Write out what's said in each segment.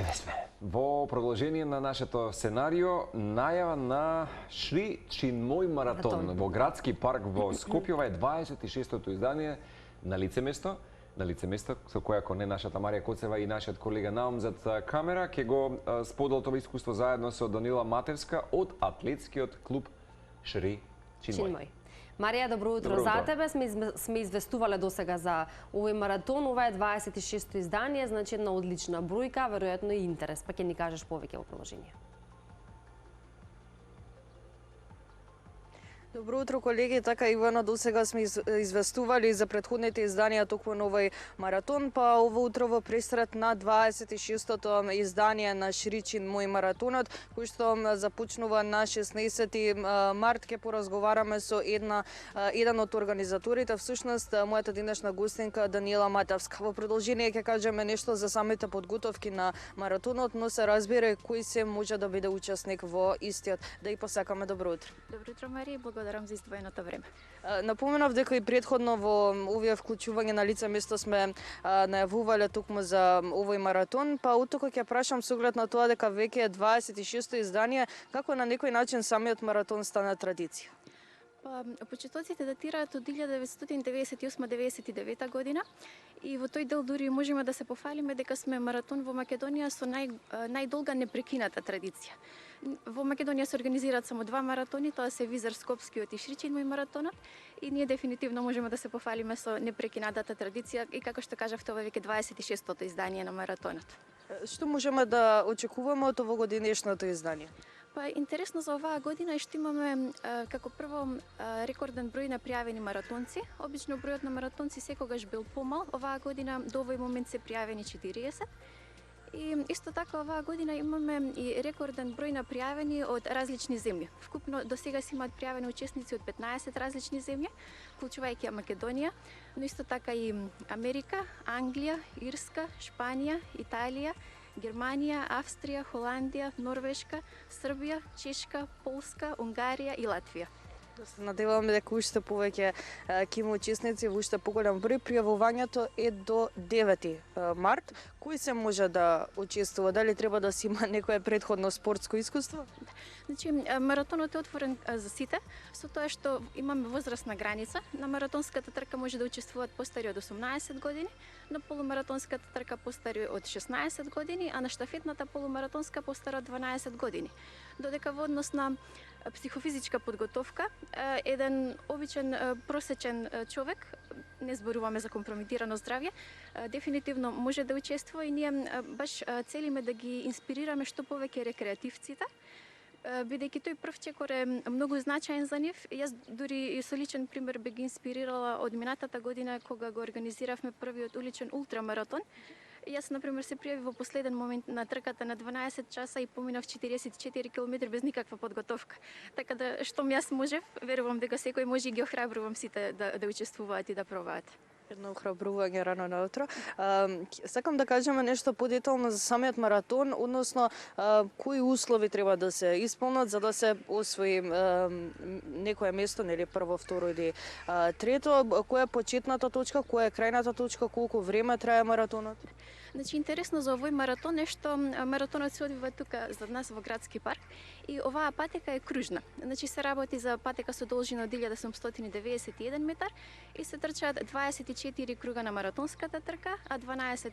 Еве сме. Во продолжение на нашето сценарио, најава на Шри Чинмој маратон во градски парк во Скопје. Ова е 26-тото издание на лице место со кое, ако не нашата Марија Коцева и нашиот колега Наум зад камера, ќе го споделат ова искуство заедно со Данила Матевска од атлетскиот клуб Шри Чинмој. Марија, добро утро. За тебе сме известувале досега за овој маратон. Ова е 26-то издание, значи една одлична бројка, веројатно и интерес. Па ќе ни кажеш повеќе во продолжение. Добро утро, колеги. Така, Ивана, досега сме известували за претходните изданија токму на овој маратон, па ово утро во пресрет на 26-тото издание на Шри Чинмој маратонот, кој што започнува на 16 март. Ќе поразговараме со еден од организаторите, всушност мојата денешна гостинка Данила Матевска. Во продолжение ќе кажеме нешто за самите подготовки на маратонот, но се разбира кој се може да биде учесник во истиот. Да и посакаме добро утро. Добро утро, Марија, благодарам за издвоеното време. Напоменав дека и претходно во овие вклучување на лице место сме најавувале токму за овој маратон, па утока ќе прашам со оглед на тоа дека веќе е 26-то издание, како на некој начин самиот маратон стана традиција? Почетоците датираат од 1998-99 година и во тој дел дури можеме да се пофалиме дека сме маратон во Македонија со најдолга непрекината традиција. Во Македонија се организираат само два маратони, тоа се Визар Скопскиот и Шри Чинмој маратонот, и ние дефинитивно можеме да се пофалиме со непрекинатата традиција и како што кажавте, ова веќе 26-тото издание на маратонот. Што можеме да очекуваме од овогодинешното издание? Па интересно за оваа година е што имаме како прво рекорден број на пријавени маратонци. Обично бројот на маратонци секогаш бил помал. Оваа година до овој момент се пријавени 40. И исто така оваа година имаме и рекорден број на пријавени од различни земји. Вкупно до сега се имаат пријавени учесници од 15 различни земји, вклучувајќи Македонија, но исто така и Америка, Англија, Ирска, Шпанија, Италија, Германија, Австрија, Холандија, Норвешка, Србија, Чешка, Полска, Унгарија и Латвија. Да се надеваме дека уште повеќе ќе има учесници, во уште поголем број. Пријавувањето е до 9 март. Кој се може да учествува? Дали треба да си има некое претходно спортско искуство? Значи, маратонот е отворен за сите, со тоа што имаме возрастна граница. На маратонската трка може да учествуваат постари од 18 години, на полумаратонската трка постари од 16 години, а на штафетната полумаратонска постара од 12 години. Додека во однос на психофизичка подготовка, еден обичен просечен човек, не зборуваме за компрометирано здравје, дефинитивно може да учествува и ние баш целиме да ги инспирираме што повеќе рекреативците, бидејќи тој прв чекор е многу значаен за нив. Јас дури и со личен пример би ги инспирирала од минатата година кога го организиравме првиот уличен ултрамаратон. Јас, например, се пријавив во последен момент на трката на 12 часа и поминав 44 км без никаква подготовка. Така да, штом јас можев, верувам дека секој може и ги охрабрувам сите да учествуваат и да пробаат. Едно охрабрување рано наутро. Сакам да кажеме нешто подетално за самиот маратон, односно кои услови треба да се исполнат за да се освои некое место, нели прво, второ или трето. Која е почетната точка, која е крајната точка, колку време трае маратонот? Значи, интересно за овој маратон е што маратонот се одвива тука за нас во градски парк и оваа патека е кружна. Значи, се работи за патека со должина од 1891 метар и се трчаат 24 круга на маратонската трка, а 12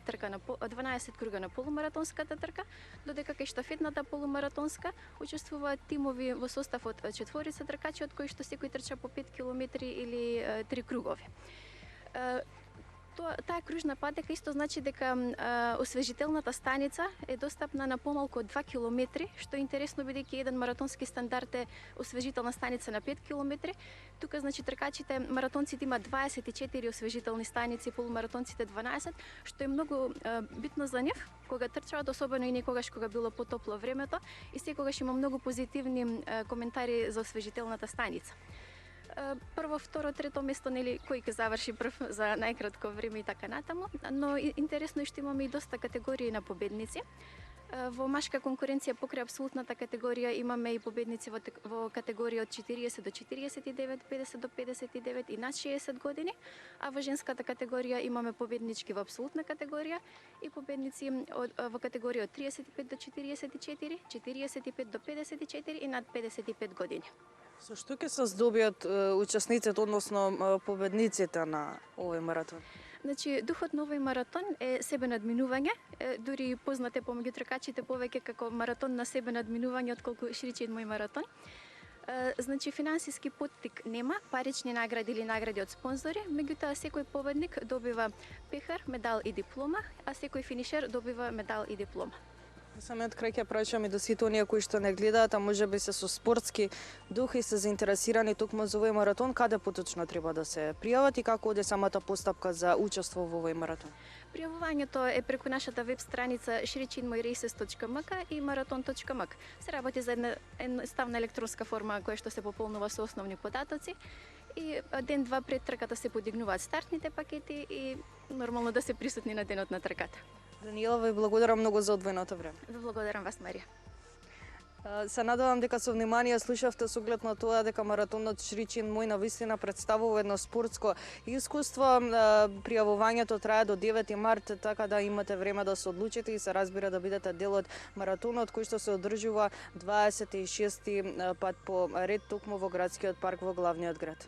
круга на полумаратонската трка, додека кај штафетната полумаратонска учествуваат тимови во состав од 4 тркачи, од кои што секој трча по 5 км или 3 кругови. Таа кружна патека исто значи дека освежителната станица е достапна на помалку од 2 км, што е интересно бидејќи еден маратонски стандард е освежителна станица на 5 км. Тука значи тркачите, маратонците имаат 24 освежителни станици, полумаратонците 12, што е многу битно за нив кога трчаат, особено и некогаш кога било потопло времето и секогаш има многу позитивни коментари за освежителната станица. Прво, второ, трето место, нели, кој ќе заврши прв за најкратко време и така натаму, но интересно е што имаме и доста категории на победници. Во машка конкуренција покрај апсолутната категорија имаме и победници во категорија од 40 до 49, 50 до 59 и над 60 години, а во женската категорија имаме победнички во апсолутна категорија и победници во категорија од 35 до 44, 45 до 54 и над 55 години. Со што ќе се здобиат учесниците, односно победниците на овој маратон? Значи, духот на овој маратон е себе надминување, дури познате помеѓу тркачите повеќе како маратон на себе надминување отколку Шричин мој маратон. Значи, финансиски поттик нема, парични награди или награди од спонзори, меѓутоа секој победник добива пехар, медал и диплома, а секој финишер добива медал и диплома. Самиот крај ќе прашам и до сите оние кои што не гледаат, а можеби се со спортски дух и се заинтересирани токму за овој маратон, каде поточно треба да се пријават и како оде самата постапка за учество во овој маратон? Пријавувањето е преку нашата веб страница shricinmoiraces.mk и maraton.mk. Се работи за една едноставна електронска форма која што се пополнува со основни податоци и ден-два пред трката се подигнуваат стартните пакети и нормално да се присутни на денот на трката. Даниела, ви благодарам многу за одвоеното време. Ви благодарам вас, Марија. Се надевам дека со внимание слушавте со оглед на тоа дека маратонот Шричин мој навистина представува едно спортско искуство. Пријавувањето трае до 9 март, така да имате време да се одлучите и се разбира да бидете дел од маратонот кој што се одржува 26 пат по ред токму во градскиот парк во главниот град.